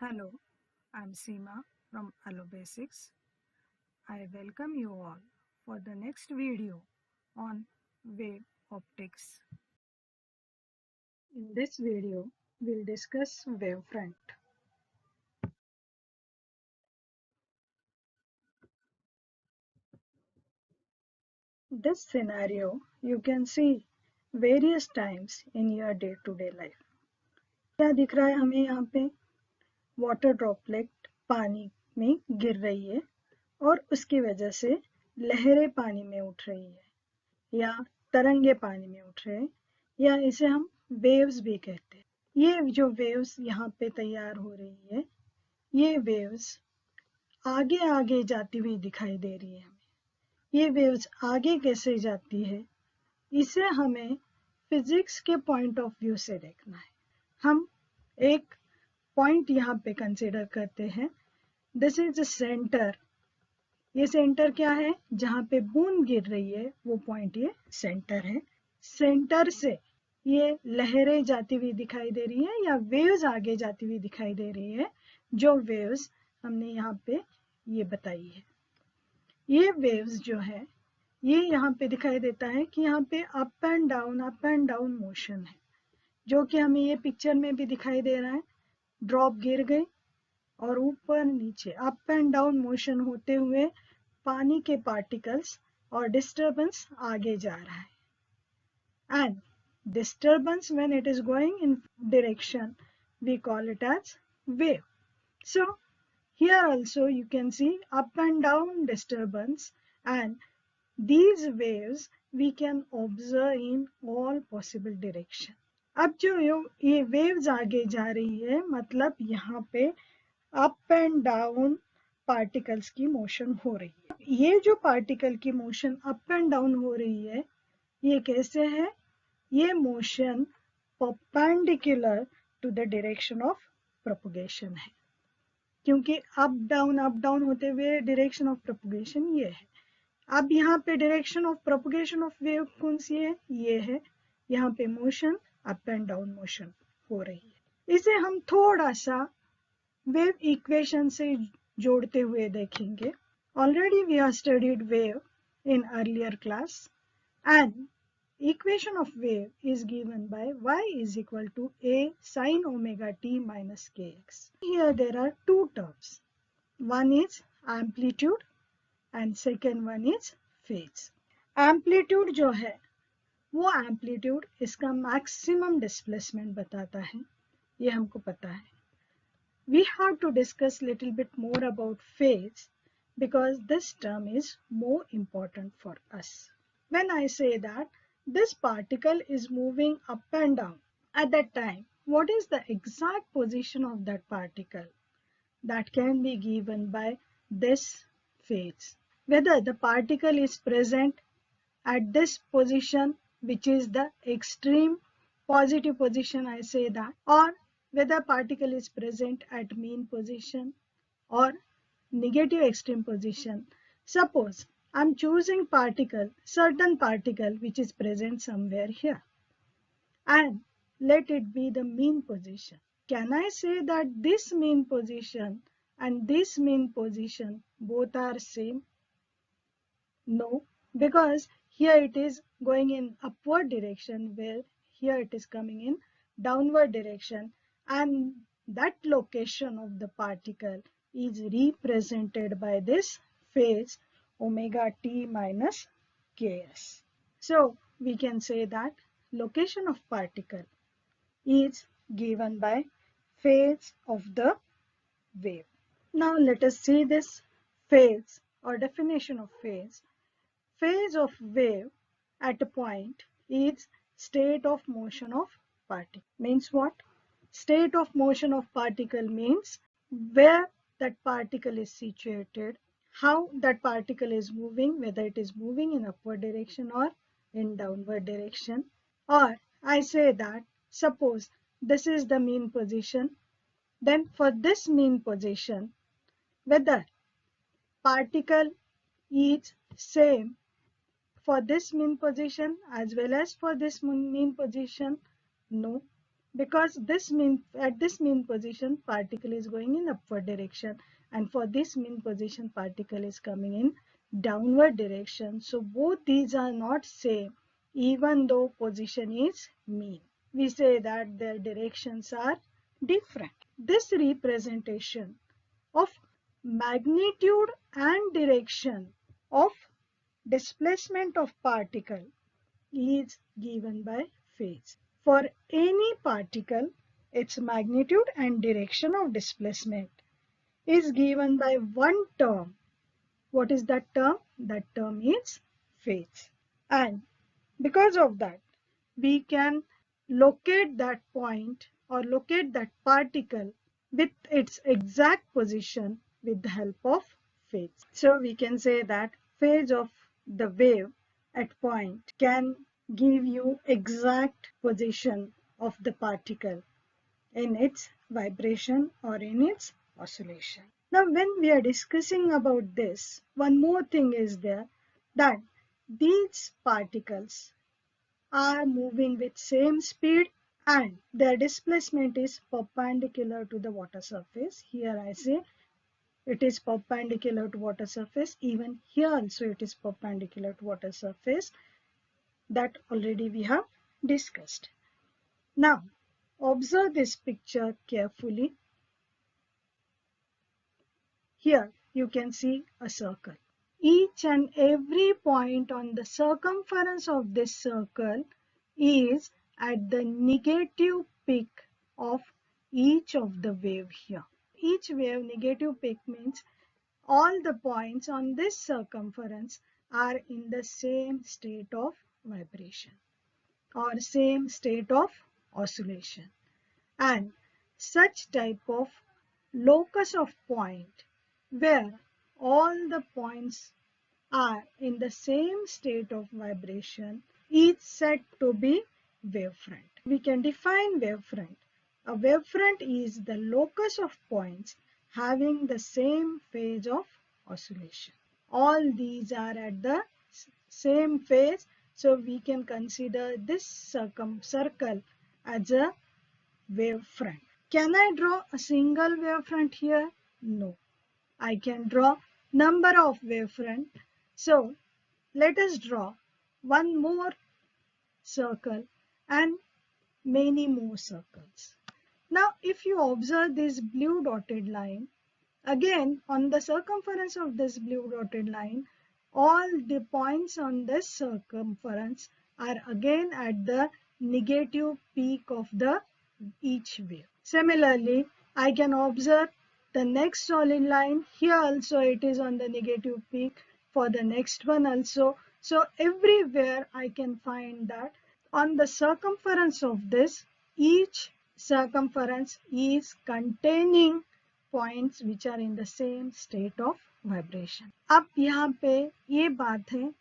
Hello, I'm Seema from Allo Basics. I welcome you all for the next video on wave optics. In this video, we'll discuss wavefront. This scenario you can see various times in your day-to-day life. क्या दिख रहा है हमें यहाँ पे? Water droplet पानी में गिर रही है और उसकी वजह से लहरें पानी में उठ रही है या तरंगे पानी में उठ रहे हैं या इसे हम वेव्स भी कहते हैं। ये जो वेव्स यहाँ पे तैयार हो रही है, ये वेव्स आगे आगे जाती हुई दिखाई दे रही है हमें। ये वेव्स आगे कैसे जाती है, इसे हमें फिजिक्स के पॉइंट ऑफ व्यू से देखना है। हम एक पॉइंट यहाँ पे कंसिडर करते हैं। This is the centre. ये सेंटर क्या है? जहाँ पे बूंद गिर रही है वो पॉइंट ये सेंटर है। सेंटर से ये लहरें जाती हुई दिखाई दे रही है या वेव्स आगे जाती हुई दिखाई दे रही है। जो वेव्स हमने यहाँ पे ये बताई है, ये वेव्स जो है ये यहाँ पे दिखाई देता है कि यहाँ पे अप एंड डाउन मोशन है, जो कि हमें ये पिक्चर में भी दिखाई दे रहा है। ड्रॉप गिर गई और ऊपर नीचे अप एंड डाउन मोशन होते हुए पानी के पार्टिकल्स और डिस्टर्बेंस आगे जा रहा है। And disturbance when it is going in direction we call it as wave. So here also you can see up and down disturbance, and these waves we can observe in all possible direction. अब जो ये waves आगे जा रही है, मतलब यहाँ पे अप एंड डाउन पार्टिकल्स की मोशन हो रही है। ये जो पार्टिकल की मोशन अप एंड डाउन हो रही है, ये कैसे है? ये motion perpendicular to the direction of propagation है, क्योंकि अप डाउन होते हुए डायरेक्शन ऑफ प्रोपगेशन ये है। अब यहाँ पे direction of propagation of wave कौन सी है? ये है। यहाँ पे motion up and down motion हो रही है। इसे हम थोड़ा सा वेव इक्वेशन से जोड़ते हुए देखेंगे। Already we have studied wave in earlier class, and equation of wave is given by y is equal to a sin omega t minus kx. Here there are two terms. One is amplitude and second one is phase. Amplitude जो है वो amplitude इसका maximum displacement बताता है, ये हमको पता है। We have to discuss little bit more about phase because this term is more important for us. When I say that this particle is moving up and down, at that time, what is the exact position of that particle? That can be given by this phase. Whether the particle is present at this position, which is the extreme positive position, I say that, or whether particle is present at mean position or negative extreme position. Suppose I'm choosing certain particle which is present somewhere here, and let it be the mean position. Can I say that this mean position and this mean position both are same? No, because here it is going in upward direction, where here it is coming in downward direction, and that location of the particle is represented by this phase omega t minus ks. So we can say that location of particle is given by phase of the wave. Now let us see this phase or definition of phase. Phase of wave at a point is state of motion of particle. Means what? State of motion of particle means where that particle is situated, how that particle is moving, whether it is moving in upward direction or in downward direction. Or I say that suppose this is the mean position, then for this mean position, whether particle is same for this mean position as well as for this mean position? No, because this mean at this mean position particle is going in upward direction, and for this mean position particle is coming in downward direction. So both these are not same even though position is mean. We say that their directions are different. This representation of magnitude and direction of displacement of particle is given by phase. For any particle, its magnitude and direction of displacement is given by one term. What is that term? That term is phase. And because of that, we can locate that point or locate that particle with its exact position with the help of phase. So we can say that phase of the wave at point can give you exact position of the particle in its vibration or in its oscillation. Now when we are discussing about this, one more thing is there, that these particles are moving with same speed and their displacement is perpendicular to the water surface. Here I say it is perpendicular to water surface. Even here also it is perpendicular to water surface. That already we have discussed. Now observe this picture carefully. Here you can see a circle. Each and every point on the circumference of this circle is at the negative peak of each of the wave here. Each wave negative peak means all the points on this circumference are in the same state of vibration or same state of oscillation. And such type of locus of point where all the points are in the same state of vibration is said to be wavefront. We can define wavefront. A wavefront is the locus of points having the same phase of oscillation. All these are at the same phase, so we can consider this circle as a wavefront. Can I draw a single wavefront here? No. I can draw number of wavefront. So let us draw one more circle and many more circles. Now if you observe this blue dotted line, again on the circumference of this blue dotted line, all the points on this circumference are again at the negative peak of the each wave. Similarly, I can observe the next solid line. Here also it is on the negative peak. For the next one also. So everywhere I can find that on the circumference of this, each circumference is containing points which are in the same state of vibration. अब यहाँ पे ये बात है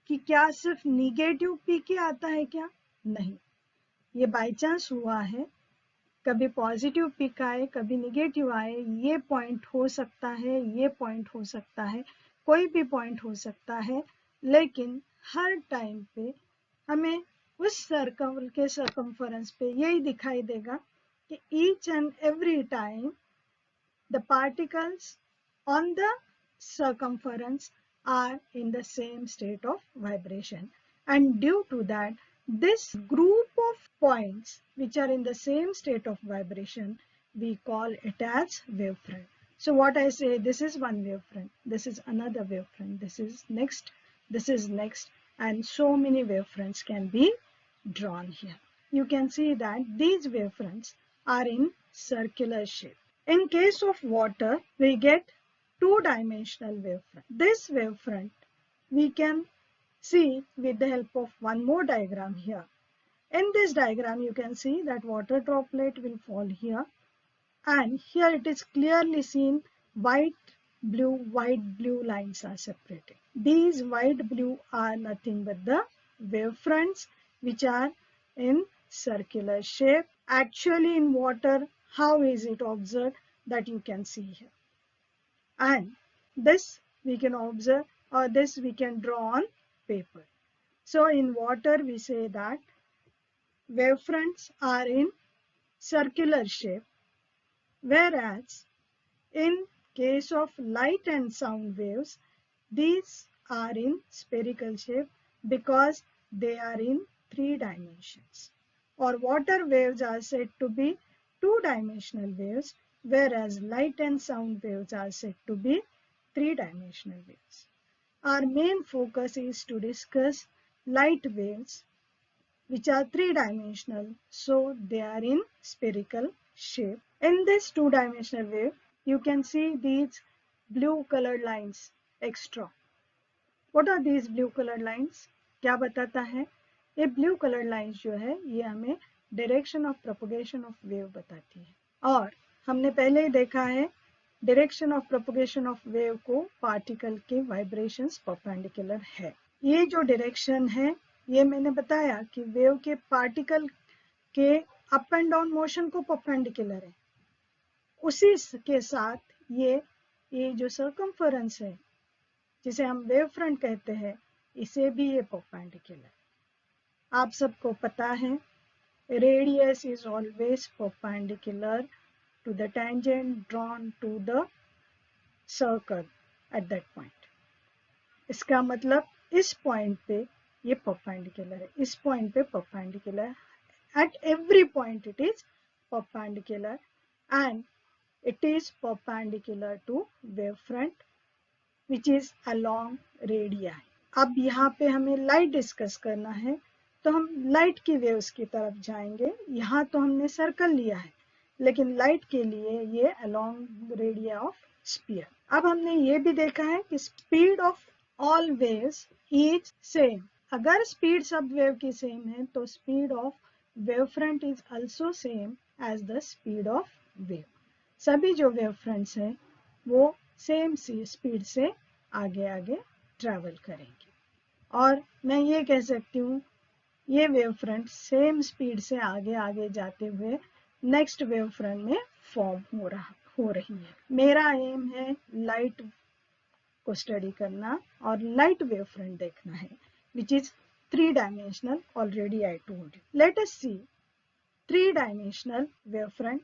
कि क्या सिर्फ negative peak ही आता है क्या? नहीं, ये बाय चांस हुआ है, कभी पॉजिटिव पिक आए कभी निगेटिव आए, ये पॉइंट हो सकता है, ये पॉइंट हो सकता है, कोई भी पॉइंट हो सकता है, लेकिन हर टाइम पे हमें उस सर्कल के सर्कमफरेंस पे यही दिखाई देगा कि each and every time the particles on the circumference are in the same state of vibration, and due to that this group of points which are in the same state of vibration, we call it as wavefront. So what I say, this is one wavefront, this is another wavefront, this is next, and so many wavefronts can be drawn here. You can see that these wavefronts are in circular shape. In case of water, we get two-dimensional wavefront. This wavefront we can see with the help of one more diagram here. In this diagram you can see that water droplet will fall here, and here it is clearly seen white blue lines are separated. These white blue are nothing but the wavefronts which are in circular shape. Actually in water, how is it observed, that you can see here. And this we can observe, or this we can draw on paper. So in water we say that wavefronts are in circular shape, whereas in case of light and sound waves, these are in spherical shape because they are in 3 dimensions. Or water waves are said to be 2-dimensional waves, whereas light and sound waves are said to be 3-dimensional waves. Our main focus is to discuss light waves, which are 3-dimensional, so they are in spherical shape. In this 2-dimensional wave, you can see these blue colored lines extra. What are these blue colored lines? क्या बताता है? ये blue colored lines जो है ये हमें direction of propagation of wave बताती है. और हमने पहले ही देखा है direction of propagation of wave को particle के vibrations perpendicular है. ये जो direction है ये मैंने बताया कि वेव के पार्टिकल के अप एंड डाउन मोशन को परपेंडिकुलर है. उसी के साथ ये जो सर्कमफरेंस है जिसे हम वेव फ्रंट कहते हैं इसे भी ये परपेंडिकुलर. आप सबको पता है radius is always perpendicular to the tangent drawn to the circle at that point. इसका मतलब इस पॉइंट पे ये परपेंडिकुलर है, इस पॉइंट पे perpendicular. At every point it is perpendicular and it is perpendicular to wavefront which is along radii. अब यहाँ पे हमें लाइट डिस्कस करना है तो हम लाइट की वेव्स की तरफ जाएंगे. यहाँ तो हमने सर्कल लिया है लेकिन लाइट के लिए ये along radii of sphere. अब हमने ये भी देखा है कि speed of all waves is same. अगर स्पीड सब वेव की सेम है तो speed of wavefront is also same as the speed of wave. सभी जो वेव फ्रंट्स हैं वो सेम स्पीड से आगे आगे ट्रैवल करेंगे. और मैं ये कह सकती हूँ ये वेव फ्रंट सेम स्पीड से आगे आगे जाते हुए नेक्स्ट वेव फ्रंट में फॉर्म हो रही है. मेरा एम है लाइट को स्टडी करना और लाइट वेव फ्रंट देखना है which is 3-dimensional. Already I told you. Let us see 3-dimensional wavefront.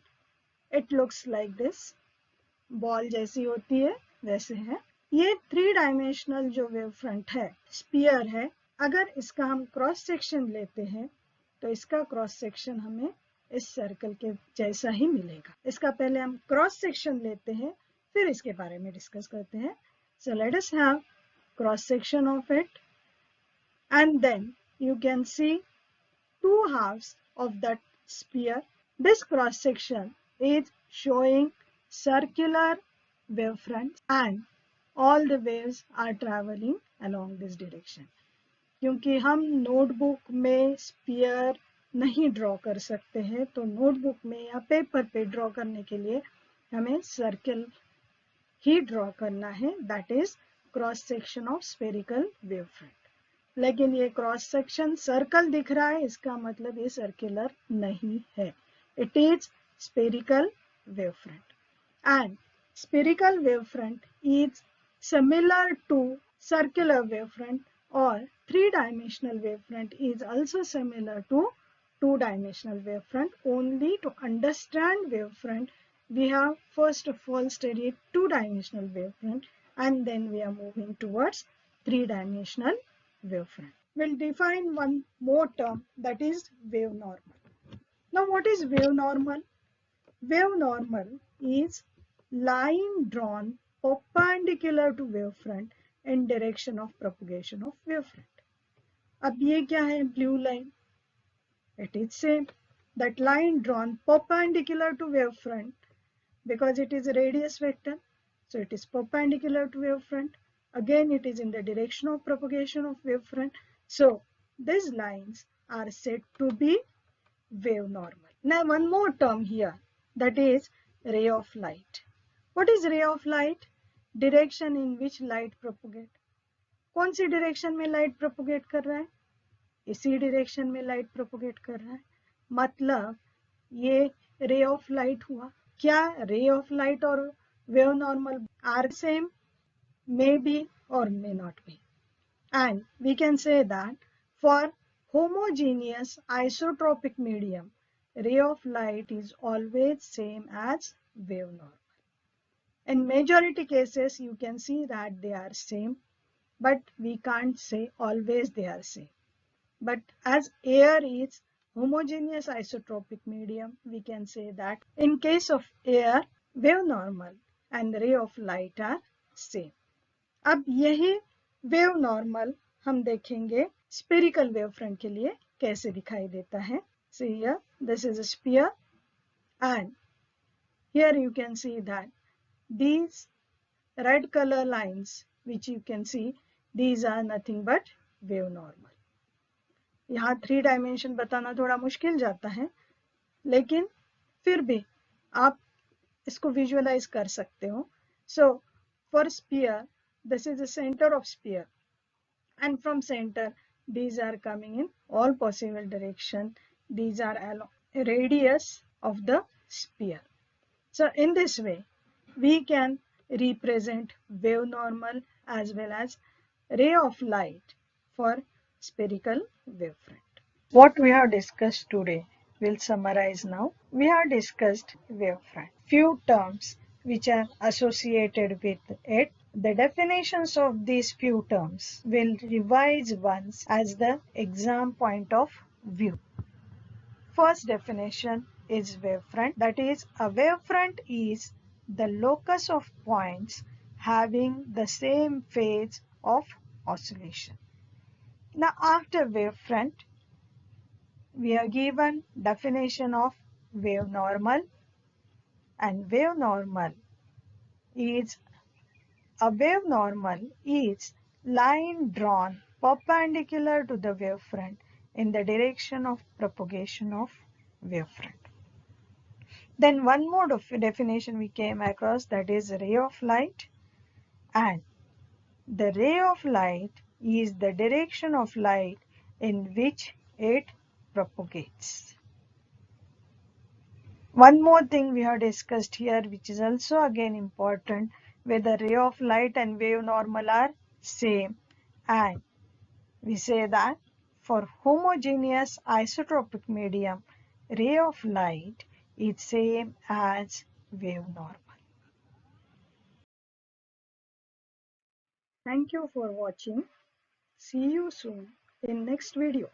It looks like this. Ball जैसी होती है वैसे है. ये 3-dimensional जो wavefront है स्पीयर है. अगर इसका हम क्रॉस सेक्शन लेते हैं तो इसका क्रॉस सेक्शन हमें इस सर्कल के जैसा ही मिलेगा. इसका पहले हम क्रॉस सेक्शन लेते हैं फिर इसके बारे में डिस्कस करते हैं. So let us have cross section of it. And then you can see 2 halves of that sphere. This cross section is showing circular wavefront and all the waves are traveling along this direction. क्योंकि हम notebook में spear नहीं draw कर सकते हैं तो notebook में या पेपर पे ड्रॉ करने के लिए हमें सर्कल ही ड्रॉ करना है. That is cross section of spherical wavefront. लेकिन ये क्रॉस सेक्शन सर्कल दिख रहा है इसका मतलब ये सर्कुलर नहीं है. It is spherical wavefront and spherical wavefront is similar to circular wavefront or 3-dimensional wavefront is also similar to 2-dimensional wavefront. Only to understand wavefront we have first of all studied 2-dimensional wavefront and then we are moving towards 3-dimensional wavefront. We'll define one more term that is wave normal. Now what is wave normal? Wave normal is line drawn perpendicular to wavefront in direction of propagation of wavefront. अब ये क्या है blue line? It is same. That line drawn perpendicular to wavefront because it is a radius vector, so it is perpendicular to wavefront. Again it is in the direction of propagation of wavefront. So these lines are said to be wave normal. Now one more term here, that is ray of light. What is ray of light? Direction in which light propagate. कौन सी direction में light propagate कर रहा है? इसी direction में light propagate कर रहा है. मतलब ये रे ऑफ लाइट हुआ. क्या रे ऑफ लाइट और wave normal are same? May be और may not be. And we can say that for homogeneous isotropic medium ray of light is always same as wave normal. In majority cases, you can see that they are same, but we can't say always they are same. But as air is homogeneous isotropic medium, we can say that in case of air, wave normal and ray of light are same. अब यही wave normal हम देखेंगे spherical wave front के लिए कैसे दिखाई देता है. So here this is a sphere and here you can see that these red color lines which you can see, these are nothing but wave normal. यहाँ 3 dimension बताना थोड़ा मुश्किल जाता है, लेकिन फिर भी आप इसको विजुअलाइज कर सकते हो. So for sphere, this is the center of sphere, and from center these are coming in all possible direction. These are along radius of the sphere. So in this way we can represent wave normal as well as ray of light for spherical wavefront. What we have discussed today, we'll summarize now. We have discussed wavefront. Few terms which are associated with it. The definitions of these few terms will revise once as the exam point of view. First definition is wavefront. That is, a wavefront is the locus of points having the same phase of oscillation. Now after wavefront, we are given definition of wave normal, and wave normal is line drawn perpendicular to the wavefront in the direction of propagation of wavefront. Then one more definition we came across, that is ray of light, and the ray of light is the direction of light in which it propagates. One more thing we have discussed here, which is also again important, whether ray of light and wave normal are same, and we say that for homogeneous isotropic medium, ray of light is same as wave normal. Thank you for watching. See you soon in next video.